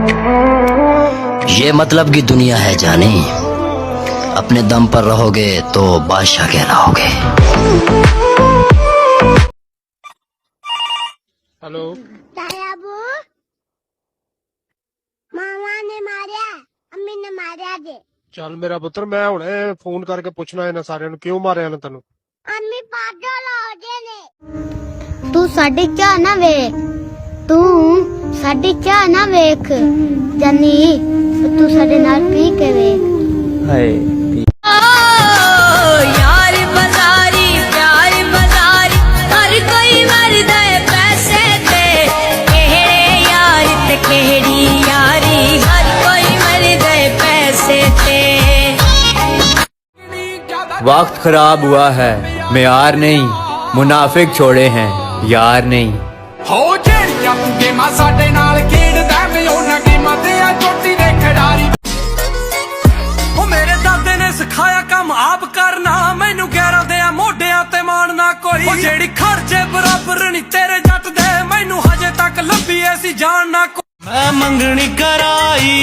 ये मतलब की दुनिया है जाने, अपने दम पर रहोगे तो बादशाह कहलाओगे। हेलो तायाबू, मामा ने मारिया, अम्मी ने मारिया जे। चल मेरा पुत्र, मैं हुणे फोन करके पूछना इन्हां सारियां नूं क्यों मारिया ने तैनूं। अम्मी पागल हो गए ने। तू साडी चाह ना वेख, तू साडी चाह ना वेख जानी, तू साडे नाल पी के वेख। हाय यार बाजारी प्यार बाजारी हर कोई मरदा है पैसे ते, केड़े यार ते केड़ी यारी, हर कोई मरदा है पैसे ते। वक्त खराब हुआ है, मेयार नहीं, मुनाफिक छोड़े हैं यार नहीं। हो जेड़ियां तू गेमां साडे नाल खेडदा वे उन्हां गेमां ते आ चोटी दे खिडारी। ओ मेरे दादे ने सिखाया काम आप करना, मैनू गैरां दे मोढियां ते मारना कोई। ओ जेड़ी खर्चे बराबर नहीं तेरे जट दे, मैनू हजे तक लभी ऐसी जान ना कोई। मैं मंगनी कराई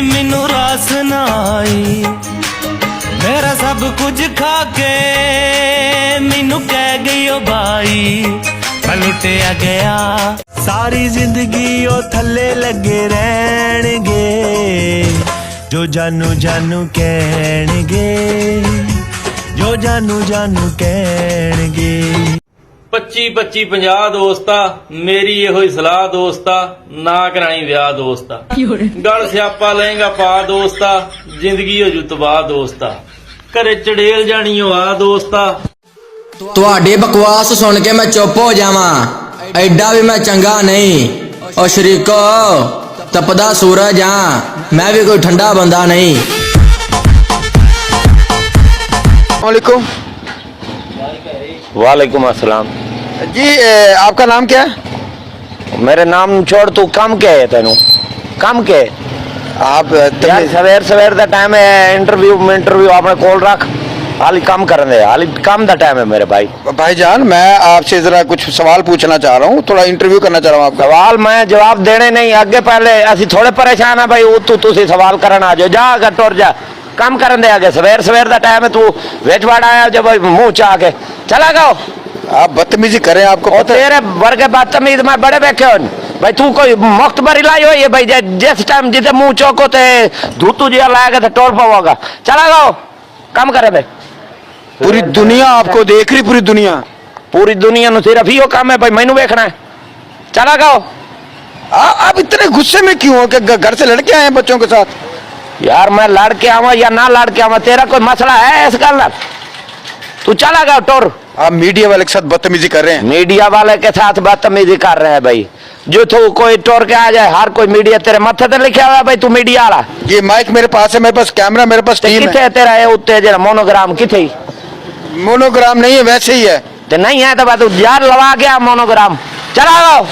मैनू रास ना आई, मेरा सब कुछ खा के मैनू कह गई ओ भाई, मैं लुटिया गया। सारी जिंदगी ओ थल्ले लगे रहणगे, जो जानू जानू कहणगे, जो जानू जानू कहणगे। 25-25 50 ਦੋਸਤਾ ਮੇਰੀ ਇਹੋ ਹੀ ਸਲਾਹ ਦੋਸਤਾ, ਨਾ ਕਰਾਈ ਵਿਆਹ ਦੋਸਤਾ, ਗਲ ਸਿਆਪਾ ਲਏਗਾ ਪਾ ਦੋਸਤਾ, ਜ਼ਿੰਦਗੀ ਹੋ ਜੂ ਤਬਾਹ ਦੋਸਤਾ, ਘਰੇ ਚੜੇਲ ਜਾਣੀ ਹੋ ਆ ਦੋਸਤਾ। ਤੁਹਾਡੀ ਬਕਵਾਸ ਸੁਣ ਕੇ ਮੈਂ ਚੁੱਪ ਹੋ ਜਾਵਾਂ, ਐਡਾ ਵੀ ਮੈਂ ਚੰਗਾ ਨਹੀਂ। ਓ ਸ਼ਰੀਕੋ, ਤਪਦਾ ਸੂਰਜ ਆ, ਮੈਂ ਵੀ ਕੋਈ ਠੰਡਾ ਬੰਦਾ नहीं। वालेकुम। वालेकुम अस्सलाम जी, आपका नाम क्या है? मेरे नाम छोड़, तू कम के है तेनू कम के आप यार सवेर सवेर दा टाइम है, इंटरव्यू अपने कोल रख, हाली कम करने दे, हाली कम दा टाइम है मेरे भाई। भाईजान, मैं आपसे जरा कुछ सवाल पूछना चाह रहा हूँ, थोड़ा इंटरव्यू करना चाह रहा हूँ आपका। सवाल मैं जवाब देने नहीं, आगे पहले असी थोड़े परेशान है भाई, तुसी सवाल करन आ जाओ, जा अगर टुर जा, कम करन दे आगे, सवेर सवेर दा टाइम है, तू विच वड़ आया जब मुंह चा के चला गओ। आप बदतमीजी करें, आपको पता है? तेरे वर्गे बदतमीज मैं बड़े वेखे हो भाई, तू कोई मुफ्त बरी लाई हुई है भाई, जिस टाइम जिते मुंह चौको ते धूतू जिया लाएगा तो टोर पाओगा, चला गओ, कम करे दे। पूरी दुनिया आपको देख रही, पूरी दुनिया नु सिर्फ यो काम है भाई, मैनू देखना है, चला गओ। आप इतने गुस्से में क्यों हो कि घर से लड़के आए हैं बच्चों के साथ? यार मैं लड़के आवा या ना लड़के आवा, तेरा कोई मसला है इस गल? तू चला गया टोर। आप मीडिया वाले के साथ बदतमीजी कर रहे हैं। मीडिया वाले के साथ बदतमीजी कर रहे हैं भाई, जो तू कोई टोर के आ जाए, हर कोई मीडिया तेरे माथे ते लिखा हुआ है भाई, तू मीडिया वाला। ये माइक मेरे पास है, मेरे पास कैमरा, मेरे पास टीम किथे है तेरा ये उत्ते जरा मोनोग्राम किथे? मोनोग्राम नहीं है, वैसे ही है। तो नहीं है तो बात यार लगा गया मोनोग्राम, चला गओ।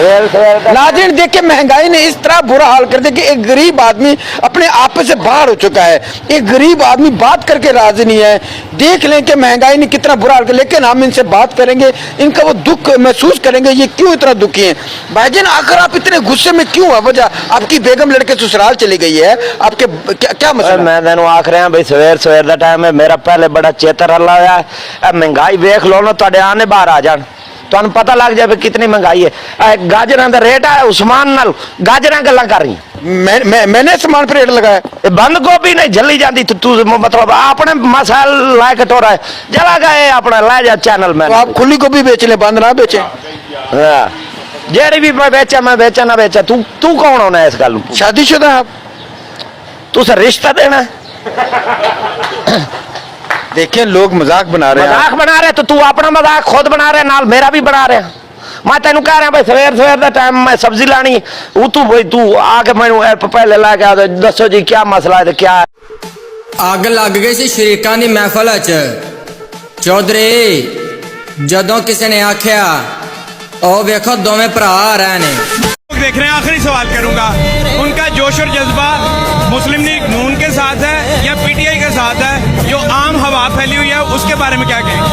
नाज़रीन, देखिए महंगाई ने इस तरह बुरा हाल कर दिया कि एक गरीब आदमी अपने आप से बाहर हो चुका है। एक गरीब आदमी बात करके राजी नहीं है। देख लें कि महंगाई ने कितना बुरा हाल कर, लेकिन हम इनसे बात करेंगे, इनका वो दुख महसूस करेंगे, ये क्यों इतना दुखी है। भाईजान, आखिर आप इतने गुस्से में क्यों है? वजह आपकी बेगम लड़के ससुराल चली गई है, आपके क्या मसला? मैं तेन आख रहा भाई, सवेर सवेर का टाइम है, मेरा पहले बड़ा चेतर हल्ला होया है। महंगाई वेख लो ना, तुहाडे आने बाहर आ जान, तुहानू पता लग जाए कितनी महंगाई है। गाजरां दा रेट है, उस्मान नाल गाजरां गल्लां कर रही। मैंने सामान पर रेट लगाया, बंद गोभी नहीं जल्दी जाती, तू मतलब अपने मसाल ला के टोरा है, जला गए अपना ला जा चैनल में। तो आप खुली गोभी बेच ले, बंद ना बेचे। जेड़ी भी मैं बेचा ना बेचा, तू कौन होना है इस गल? शादीशुदा आप? तुस रिश्ता देना? देखिए लोग मजाक बना रहे हैं, मजाक बना रहे, तो तू अपना मजाक खुद बना रहे, नाल मेरा भी बना रहे। मैं तेन कह रहा भाई, सवेर सवेर का टाइम मैं सब्जी लानी, तू आके मैनू पहले ला के आ, दसो जी क्या मसला है, क्या ਅੱਗ ਲੱਗ ਗਈ ਸੀ ਸ਼ਰੀਕਾਂ ਦੀ ਮਹਿਫਲ 'ਚ ਚੌਧਰੀ, ਜਦੋਂ ਕਿਸੇ ਨੇ ਆਖਿਆ ਉਹ ਵੇਖੋ ਦੋਵੇਂ ਭਰਾ ਆ ਰਹੇ ਨੇ। देख रहे हैं, आखिरी सवाल करूंगा, उनका जोश और जज्बा मुस्लिम लीग नून के साथ है या पीटीआई के साथ है? जो आम हवा फैली हुई है उसके बारे में क्या कहेंगे?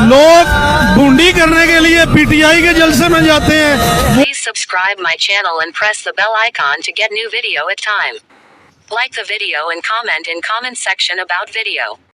लोग ढूंढी करने के लिए पीटीआई के जलसे में जाते हैं। subscribe my channel and press the bell icon to get new video at time. Like the video and comment in comment section about video.